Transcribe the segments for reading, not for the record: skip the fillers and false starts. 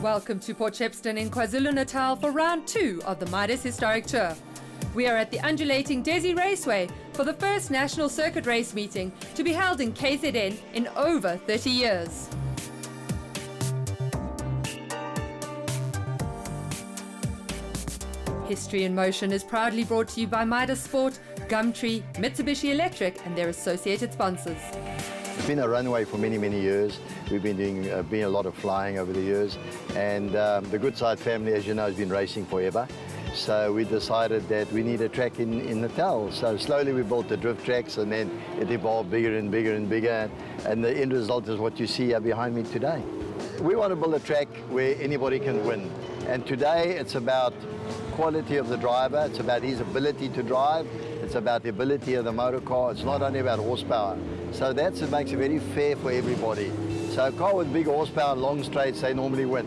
Welcome to Port Shepstone in KwaZulu-Natal for round 2 of the Midas Historic Tour. We are at the undulating Dezzi Raceway for the first national circuit race meeting to be held in KZN in over 30 years. History in Motion is proudly brought to you by Midas Sport, Gumtree, Mitsubishi Electric and their associated sponsors. It's been a runway for many, many years. We've been doing a lot of flying over the years, and the Goodside family, as you know, has been racing forever. So we decided that we need a track in Natal. So slowly we built the drift tracks, and then it evolved bigger and bigger and bigger, and the end result is what you see here behind me today. We want to build a track where anybody can win, and today it's about quality of the driver, it's about his ability to drive, it's about the ability of the motor car, it's not only about horsepower. So that's what makes it very fair for everybody. So a car with big horsepower and long straights, they normally win.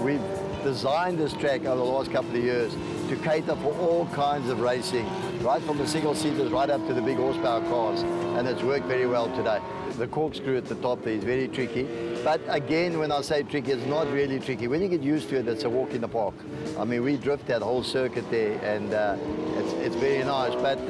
We've designed this track over the last couple of years to cater for all kinds of racing, right from the single-seaters right up to the big horsepower cars, and it's worked very well today. The corkscrew at the top there is very tricky, but again, when I say tricky, it's not really tricky. When you get used to it, it's a walk in the park. I mean, we drift that whole circuit there, and it's very nice. But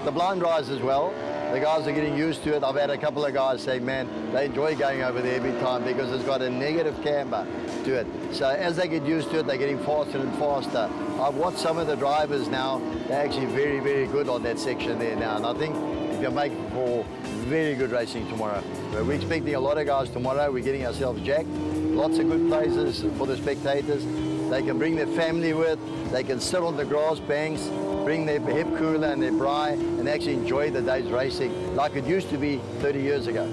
the blind rise as well, the guys are getting used to it. I've had a couple of guys say, man, they enjoy going over there every time because it's got a negative camber to it. So as they get used to it, they're getting faster and faster. I've watched some of the drivers now, they're actually very, very good on that section there now. And I think you can make for very good racing tomorrow. We're expecting a lot of guys tomorrow. We're getting ourselves jacked. Lots of good places for the spectators. They can bring their family with, they can sit on the grass banks, bring their hip cooler and their braai and actually enjoy the day's racing like it used to be 30 years ago.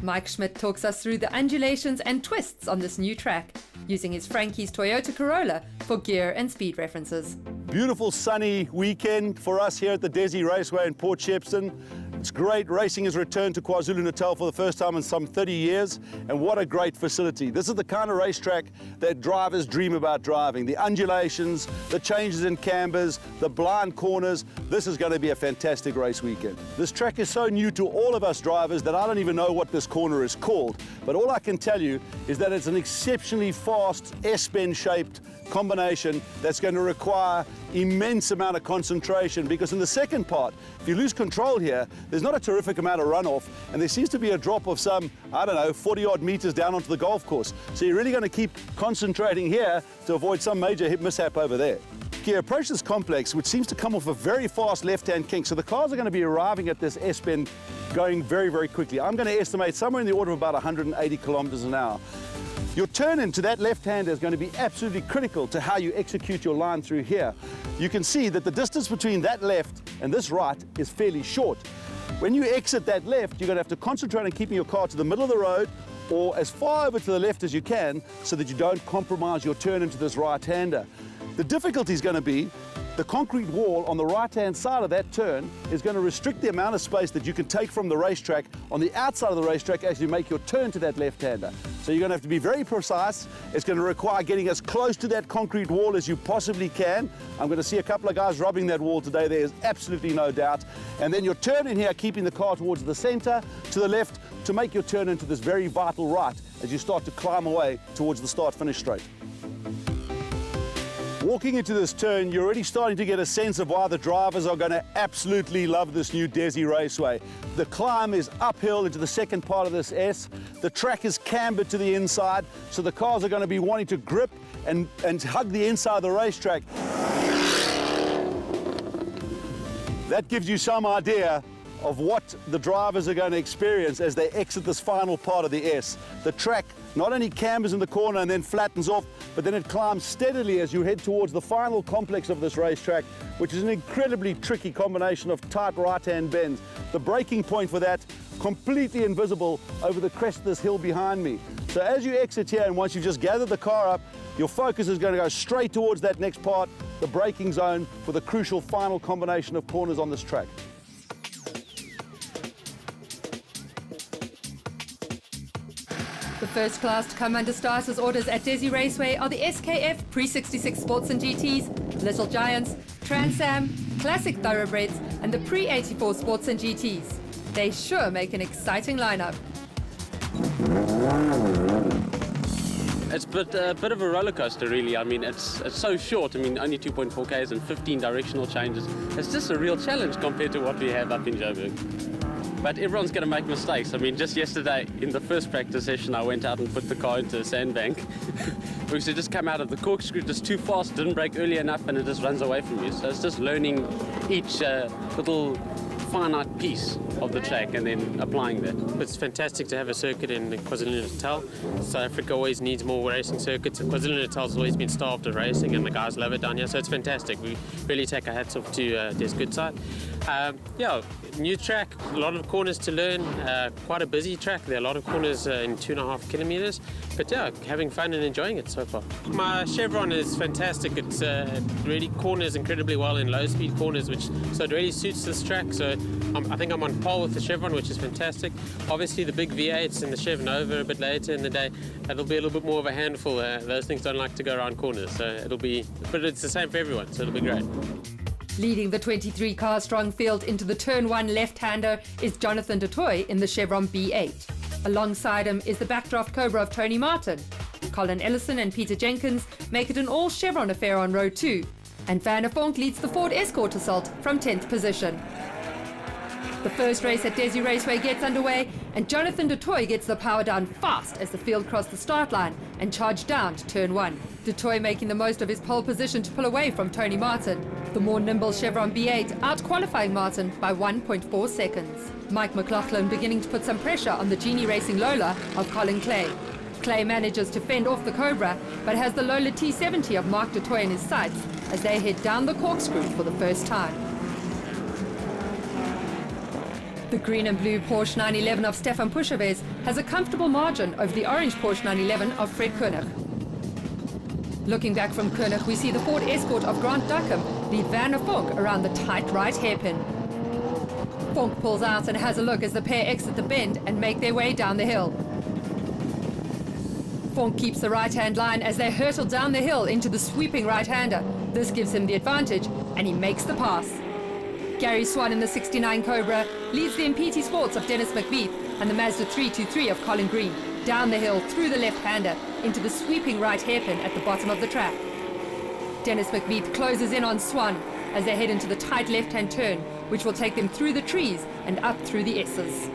Mike Schmidt talks us through the undulations and twists on this new track, using his Frankie's Toyota Corolla for gear and speed references. Beautiful sunny weekend for us here at the Dezzi Raceway in Port Shepstone. It's great. Racing has returned to KwaZulu-Natal for the first time in some 30 years, and what a great facility. This is the kind of racetrack that drivers dream about driving. The undulations, the changes in cambers, the blind corners. This is going to be a fantastic race weekend. This track is so new to all of us drivers that I don't even know what this corner is called, but all I can tell you is that it's an exceptionally fast S-bend shaped combination that's going to require immense amount of concentration, because in the second part, if you lose control here, there's not a terrific amount of runoff, and there seems to be a drop of some, I don't know, 40 odd meters down onto the golf course. So you're really going to keep concentrating here to avoid some major hip mishap over there. You approach this complex, which seems to come off a very fast left-hand kink, so the cars are going to be arriving at this S-bend going very, very quickly. I'm going to estimate somewhere in the order of about 180 kilometers an hour. Your turn into that left-hander is going to be absolutely critical to how you execute your line through here. You can see that the distance between that left and this right is fairly short. When you exit that left, you're going to have to concentrate on keeping your car to the middle of the road or as far over to the left as you can so that you don't compromise your turn into this right-hander. The difficulty is going to be the concrete wall on the right-hand side of that turn is going to restrict the amount of space that you can take from the racetrack on the outside of the racetrack as you make your turn to that left-hander. So you're going to have to be very precise. It's going to require getting as close to that concrete wall as you possibly can. I'm going to see a couple of guys rubbing that wall today, there is absolutely no doubt. And then your turn in here, keeping the car towards the center, to the left, to make your turn into this very vital right as you start to climb away towards the start-finish straight. Walking into this turn, you're already starting to get a sense of why the drivers are going to absolutely love this new Dezzi Raceway. The climb is uphill into the second part of this S. The track is cambered to the inside, so the cars are going to be wanting to grip and hug the inside of the racetrack. That gives you some idea of what the drivers are going to experience as they exit this final part of the S. The track not only cambers in the corner and then flattens off, but then it climbs steadily as you head towards the final complex of this racetrack, which is an incredibly tricky combination of tight right-hand bends. The braking point for that, completely invisible over the crest of this hill behind me. So as you exit here, and once you've just gathered the car up, your focus is going to go straight towards that next part, the braking zone, for the crucial final combination of corners on this track. The first class to come under starters orders at Dezzi Raceway are the SKF Pre-66 Sports and GTs, Little Giants, Trans Am, Classic Thoroughbreds and the Pre-84 Sports and GTs. They sure make an exciting lineup. It's a bit of a roller coaster, really. I mean, it's so short. I mean, only 2.4 k's and 15 directional changes. It's just a real challenge compared to what we have up in Joburg. But everyone's going to make mistakes. I mean, just yesterday in the first practice session, I went out and put the car into a sandbank because it just came out of the corkscrew just too fast, didn't brake early enough, and it just runs away from you. So it's just learning each little finite piece of the track and then applying that. It's fantastic to have a circuit in KwaZulu-Natal. South Africa always needs more racing circuits, and KwaZulu-Natal's always been starved of racing, and the guys love it down here, so it's fantastic. We really take our hats off to Des Goodside. Yeah, new track, a lot of corners to learn, quite a busy track. There are a lot of corners in 2.5 kilometers, but yeah, having fun and enjoying it so far. My Chevron is fantastic. It's really corners incredibly well in low speed corners, so it really suits this track. So I think I'm on pole with the Chevron, which is fantastic. Obviously the big V8s and the Chev Nova a bit later in the day, that'll be a little bit more of a handful. Those things don't like to go around corners, so but it's the same for everyone, so it'll be great. Leading the 23-car-strong field into the Turn 1 left-hander is Jonathan du Toit in the Chevron B8. Alongside him is the backdraft Cobra of Tony Martin. Colin Ellison and Peter Jenkins make it an all-Chevron affair on row 2, and Van der Vonk leads the Ford Escort Assault from 10th position. The first race at Dezzi Raceway gets underway, and Jonathan du Toit gets the power down fast as the field crossed the start line and charged down to Turn 1. Du Toit making the most of his pole position to pull away from Tony Martin. The more nimble Chevron B8 out-qualifying Martin by 1.4 seconds. Mike McLaughlin beginning to put some pressure on the Genie Racing Lola of Colin Clay. Clay manages to fend off the Cobra, but has the Lola T70 of Mark du Toit in his sights as they head down the corkscrew for the first time. The green and blue Porsche 911 of Stefan Puschaves has a comfortable margin over the orange Porsche 911 of Fred Koenig. Looking back from Koenig, we see the Ford Escort of Grant Duckham lead Van der Vonk around the tight right hairpin. Vonk pulls out and has a look as the pair exit the bend and make their way down the hill. Vonk keeps the right-hand line as they hurtle down the hill into the sweeping right-hander. This gives him the advantage, and he makes the pass. Gary Swan in the 69 Cobra leads the MPT Sports of Dennis McBeath and the Mazda 323 of Colin Green down the hill through the left-hander into the sweeping right hairpin at the bottom of the track. Dennis McBeath closes in on Swan as they head into the tight left-hand turn, which will take them through the trees and up through the S's.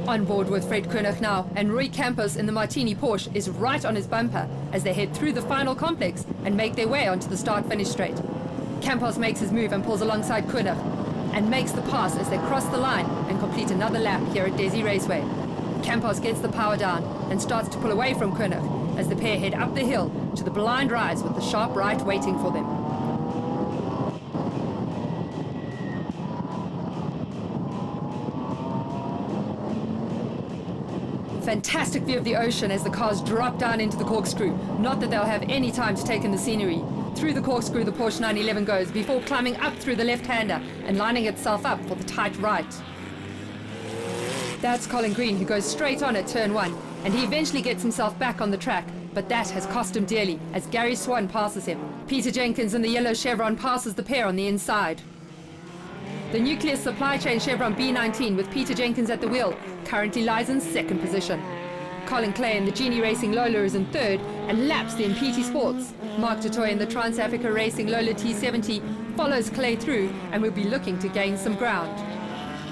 On board with Fred Koenig now, and Roy Campos in the Martini Porsche is right on his bumper as they head through the final complex and make their way onto the start-finish straight. Campos makes his move and pulls alongside Koenig and makes the pass as they cross the line and complete another lap here at Dezzi Raceway. Campos gets the power down and starts to pull away from Koenig as the pair head up the hill to the blind rise with the sharp right waiting for them. Fantastic view of the ocean as the cars drop down into the corkscrew. Not that they'll have any time to take in the scenery. Through the corkscrew the Porsche 911 goes before climbing up through the left-hander and lining itself up for the tight right. That's Colin Green, who goes straight on at turn 1, and he eventually gets himself back on the track, but that has cost him dearly as Gary Swan passes him. Peter Jenkins in the yellow Chevron passes the pair on the inside. The Nucleus Supply Chain Chevron B19 with Peter Jenkins at the wheel currently lies in second position. Colin Clay in the Genie Racing Lola is in third and laps the MPT Sports. Mark du Toit in the Trans Africa Racing Lola T70 follows Clay through and will be looking to gain some ground.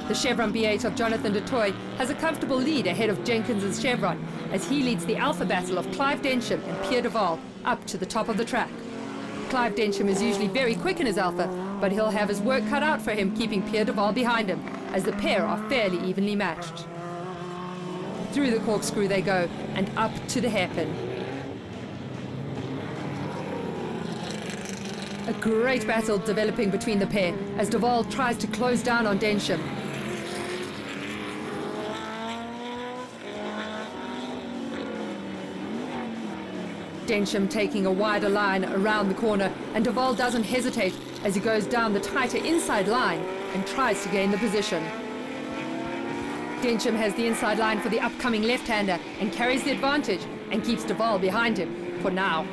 The Chevron B8 of Jonathan du Toit has a comfortable lead ahead of Jenkins' Chevron as he leads the alpha battle of Clive Densham and Pierre Duval up to the top of the track. Clive Densham is usually very quick in his alpha, but he'll have his work cut out for him keeping Pierre Duval behind him, as the pair are fairly evenly matched. Through the corkscrew they go, and up to the hairpin. A great battle developing between the pair, as Duval tries to close down on Densham. Densham taking a wider line around the corner, and Duval doesn't hesitate as he goes down the tighter inside line and tries to gain the position. Densham has the inside line for the upcoming left-hander and carries the advantage and keeps Duval behind him for now.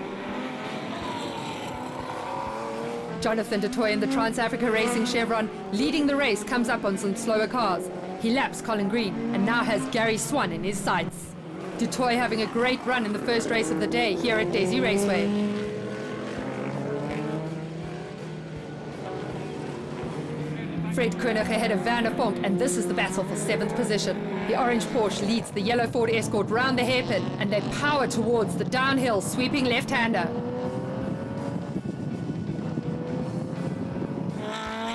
Jonathan du Toit in the Trans Africa Racing Chevron leading the race comes up on some slower cars. He laps Colin Green and now has Gary Swan in his sights. Du Toit having a great run in the first race of the day here at Dezzi Raceway. Fred Koenig ahead of Van der Vonk, and this is the battle for 7th position. The orange Porsche leads the yellow Ford Escort round the hairpin, and they power towards the downhill sweeping left-hander.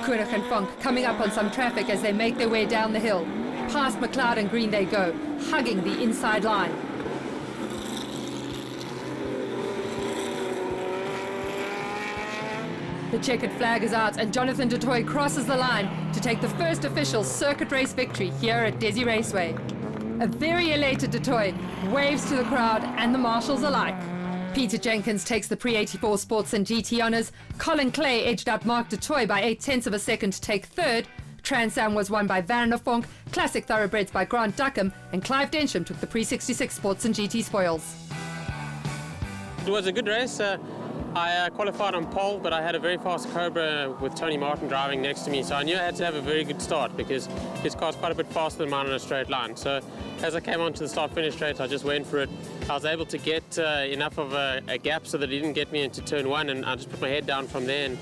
Koenig and Vonk coming up on some traffic as they make their way down the hill. Past McLeod and Green they go, hugging the inside line. The checkered flag is out and Jonathan Du Toit crosses the line to take the first official circuit race victory here at Dezzi Raceway. A very elated Du Toit waves to the crowd and the marshals alike. Peter Jenkins takes the Pre-84 Sports and GT honours. Colin Clay edged out Mark Du Toit by 0.8 of a second to take third. Trans Am was won by Van der Vonk, Classic Thoroughbreds by Grant Duckham, and Clive Densham took the Pre-66 Sports and GT spoils. It was a good race. I qualified on pole, but I had a very fast Cobra with Tony Martin driving next to me, so I knew I had to have a very good start because his car's quite a bit faster than mine on a straight line. So as I came onto the start-finish straight, I just went for it. I was able to get enough of a gap so that he didn't get me into turn one, and I just put my head down from there and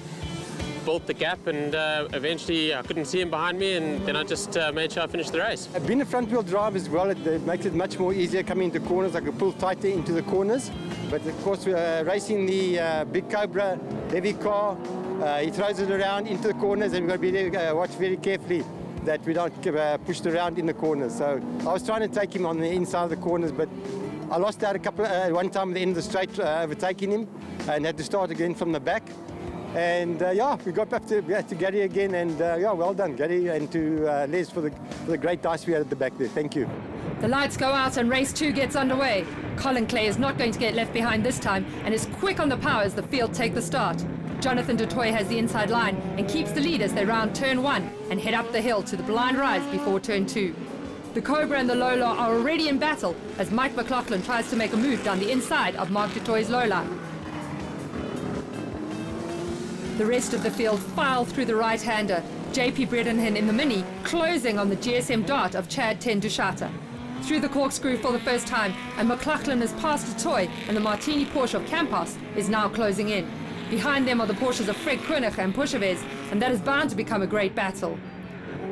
built the gap, and eventually I couldn't see him behind me, and then I just made sure I finished the race. Being a front-wheel drive as well, it makes it much more easier coming into corners. I could pull tighter into the corners. But of course, racing the big Cobra, heavy car, he throws it around into the corners, and we've got to watch very carefully that we don't get pushed around in the corners. So I was trying to take him on the inside of the corners, but I lost out one time at the end of the straight, overtaking him, and had to start again from the back. And yeah, we got back to Gary again, and yeah, well done, Gary, and to Les for the great dice we had at the back there. Thank you. The lights go out and race 2 gets underway. Colin Clay is not going to get left behind this time and is quick on the power as the field take the start. Jonathan Du Toit has the inside line and keeps the lead as they round turn 1 and head up the hill to the blind rise before turn 2. The Cobra and the Lola are already in battle as Mike McLaughlin tries to make a move down the inside of Mark Du Toit's Lola. The rest of the field file through the right-hander, JP Bredenhen in the Mini, closing on the GSM Dart of Chad Ten Dushata. Through the corkscrew for the first time, and McLaughlin has passed Du Toit, and the Martini Porsche of Campos is now closing in. Behind them are the Porsches of Fred Koenig and Pushevez, and that is bound to become a great battle.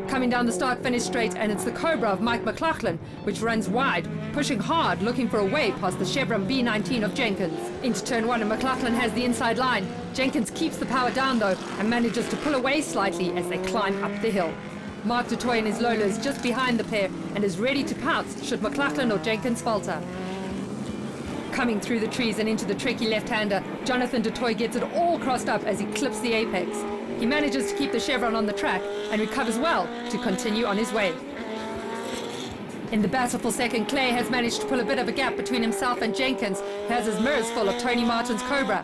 Coming down the start-finish straight, and it's the Cobra of Mike McLaughlin, which runs wide, pushing hard, looking for a way past the Chevron B19 of Jenkins. Into turn 1, and McLaughlin has the inside line. Jenkins keeps the power down, though, and manages to pull away slightly as they climb up the hill. Mark Du Toit in his Lola is just behind the pair and is ready to pounce should McLaughlin or Jenkins falter. Coming through the trees and into the tricky left-hander, Jonathan Du Toit gets it all crossed up as he clips the apex. He manages to keep the Chevron on the track and recovers well to continue on his way. In the battle for second, Clay has managed to pull a bit of a gap between himself and Jenkins, who has his mirrors full of Tony Martin's Cobra.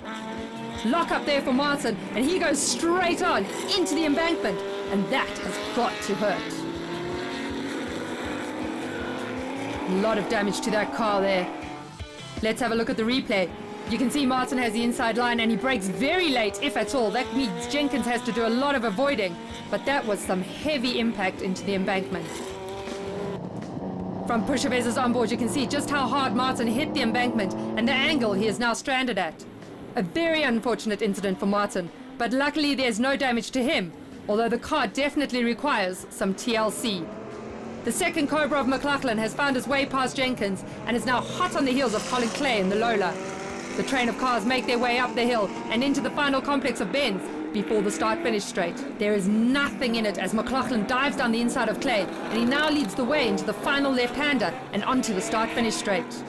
Lock up there for Martin, and he goes straight on into the embankment, and that has got to hurt. A lot of damage to that car there. Let's have a look at the replay. You can see Martin has the inside line and he brakes very late, if at all. That means Jenkins has to do a lot of avoiding, but that was some heavy impact into the embankment. From Pushevez's onboard, you can see just how hard Martin hit the embankment and the angle he is now stranded at. A very unfortunate incident for Martin, but luckily there's no damage to him, although the car definitely requires some TLC. The second Cobra of McLaughlin has found his way past Jenkins and is now hot on the heels of Colin Clay in the Lola. The train of cars make their way up the hill and into the final complex of bends before the start-finish straight. There is nothing in it as McLaughlin dives down the inside of Clay, and he now leads the way into the final left-hander and onto the start-finish straight.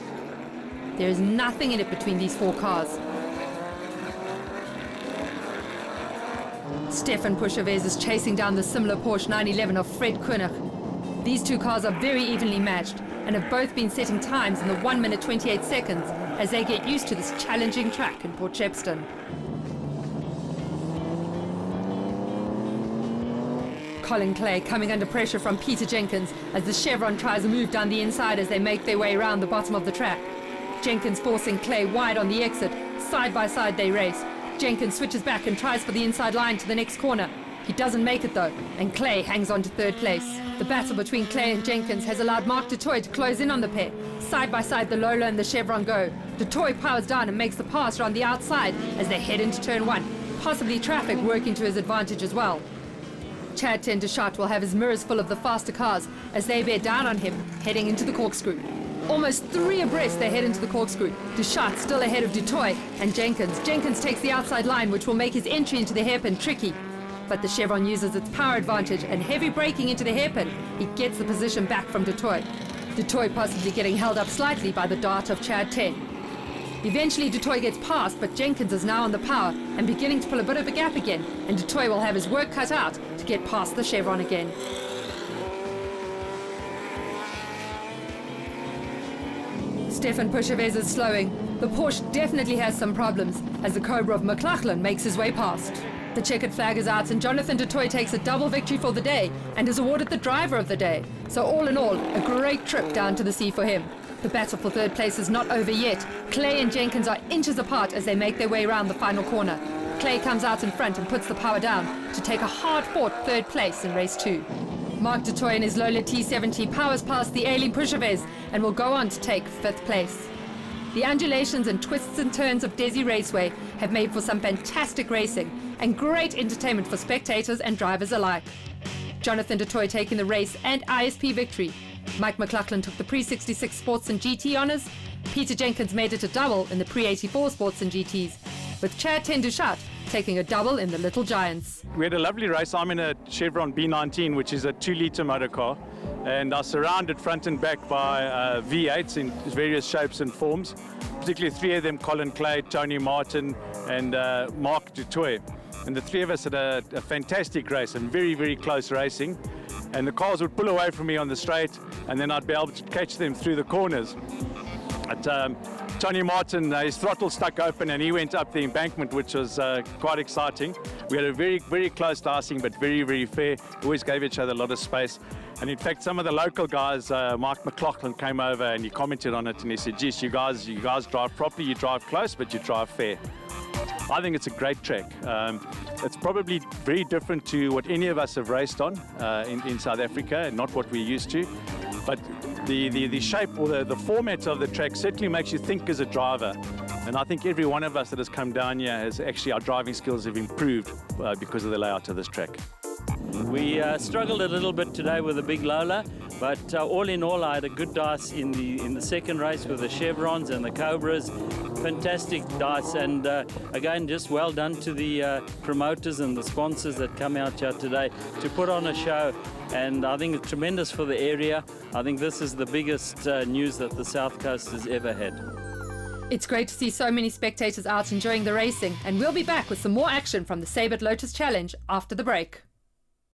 There is nothing in it between these 4 cars. Stefan Pushevez is chasing down the similar Porsche 911 of Fred Koenig. These 2 cars are very evenly matched and have both been setting times in the 1 minute 28 seconds as they get used to this challenging track in Port Shepstone. Colin Clay coming under pressure from Peter Jenkins as the Chevron tries a move down the inside as they make their way around the bottom of the track. Jenkins forcing Clay wide on the exit. Side by side they race. Jenkins switches back and tries for the inside line to the next corner. He doesn't make it though, and Clay hangs on to third place. The battle between Clay and Jenkins has allowed Mark du Toit to close in on the pair. Side by side, the Lola and the Chevron go. Du Toit powers down and makes the pass around the outside as they head into turn 1, possibly traffic working to his advantage as well. Chad Tendershot will have his mirrors full of the faster cars as they bear down on him, heading into the corkscrew. Almost 3 abreast they head into the corkscrew. Duchat still ahead of Du Toit and Jenkins. Jenkins takes the outside line, which will make his entry into the hairpin tricky. But the Chevron uses its power advantage and heavy braking into the hairpin. He gets the position back from Du Toit. Du Toit possibly getting held up slightly by the dart of Chad 10. Eventually Du Toit gets past, but Jenkins is now on the power and beginning to pull a bit of a gap again, and Du Toit will have his work cut out to get past the Chevron again. Stefan Pushavez is slowing. The Porsche definitely has some problems as the Cobra of McLachlan makes his way past. The checkered flag is out and Jonathan du Toit takes a double victory for the day and is awarded the driver of the day. So all in all, a great trip down to the sea for him. The battle for third place is not over yet. Clay and Jenkins are inches apart as they make their way around the final corner. Clay comes out in front and puts the power down to take a hard-fought third place in race 2. Mark du Toit in his Lola T70 powers past the ailing Pushavez and will go on to take 5th place. The undulations and twists and turns of Dezzi Raceway have made for some fantastic racing and great entertainment for spectators and drivers alike. Jonathan du Toit taking the race and ISP victory. Mike McLachlan took the Pre-66 Sports and GT honours. Peter Jenkins made it a double in the Pre-84 Sports and GTs, with Chad Tendershot taking a double in the Little Giants. We had a lovely race. I'm in a Chevron B19, which is a 2-litre motor car, and I surrounded front and back by V8s in various shapes and forms, particularly 3 of them, Colin Clay, Tony Martin and Mark du Toit. And the 3 of us had a fantastic race and very, very close racing. And the cars would pull away from me on the straight, and then I'd be able to catch them through the corners. But Tony Martin, his throttle stuck open and he went up the embankment, which was quite exciting. We had a very, very close dicing, but very, very fair. Always gave each other a lot of space. And in fact, some of the local guys, Mark McLachlan came over and he commented on it and he said, geez, you guys drive properly, you drive close, but you drive fair. I think it's a great track. It's probably very different to what any of us have raced on in South Africa, and not what we're used to. But the shape or the format of the track certainly makes you think as a driver. And I think every one of us that has come down here has actually, our driving skills have improved because of the layout of this track. We struggled a little bit today with the big Lola, but all in all, I had a good dice in the second race with the Chevrons and the Cobras. Fantastic dice, and again, just well done to the promoters and the sponsors that come out here today to put on a show. And I think it's tremendous for the area. I think this is the biggest news that the South Coast has ever had. It's great to see so many spectators out enjoying the racing, and we'll be back with some more action from the Sabert Lotus Challenge after the break.